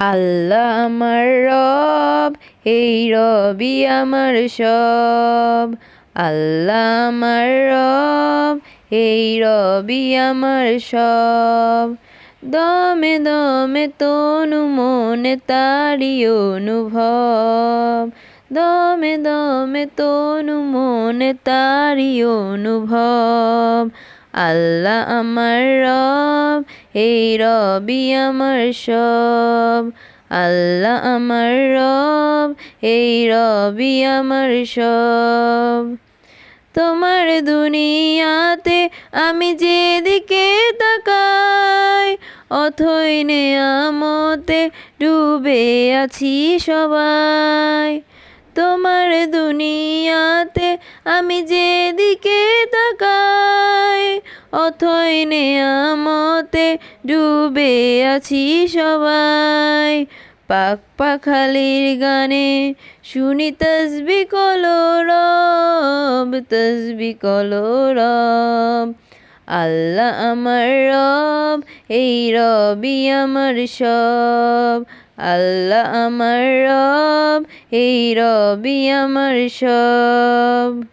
আল্লাহ আমার রব, এই রবি আমার সব। আল্লাহ আমার রব, এই রবি আমার সব। দমে দমে তনু মনে তারি অনুভব। দমে দমে তনু মনে তারি অনুভব। আল্লাহ আমার রব, এই রবি আমার সব। আল্লাহ আমার রব, এই রবি আমার সব। তোমার দুনিয়াতে আমি যেদিকে তাকাই, অথই নেয়ামতে ডুবে আছি সবাই। তোমার দুনিয়াতে আমি যেদিকে তাকাই, অথই নেয়ামতে ডুবে আছি সবাই। পাক পাখালির গানে শুনি তসবি কলরব, তসবি কলরব। আল্লাহ আমার রব, এই রবি আমার সব। আল্লাহ আমার রব, এই রবি আমার সব।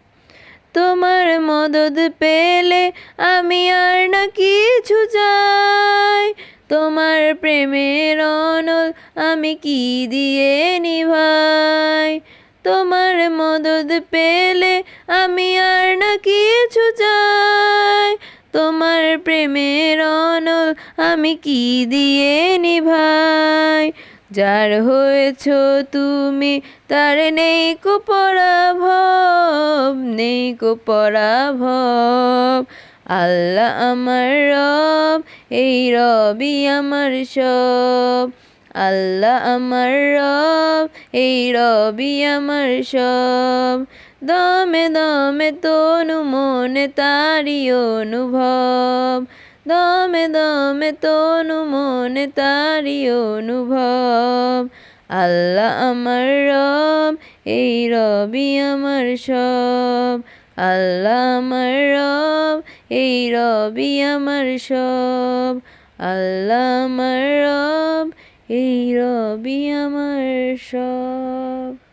তোমার মদদ পেলে আমি আর না কিছু চাই। তোমার প্রেমের অনল আমি কি দিয়ে নিভাই। তোমার মদদ পেলে আমি আর না কিছু চাই। তোমার প্রেমের অনল আমি কি দিয়ে নিভাই। যার হয়েছ তুমি তার নেই কো পরাভব, নেই কো পরাভব। আল্লাহ আমার রব, এই রবি আমার সব। আল্লাহ আমার রব, এই রবি আমার সব। দমে দমে তনু মনে তারি অনুভব। দমে দমে তনু মনে তারি অনুভব। আল্লাহ আমার রব, এই রবি আমার সব। আল্লাহ আমার রব, এই রবি আমার সব। আল্লাহ আমার রব, এই রবি আমার সব।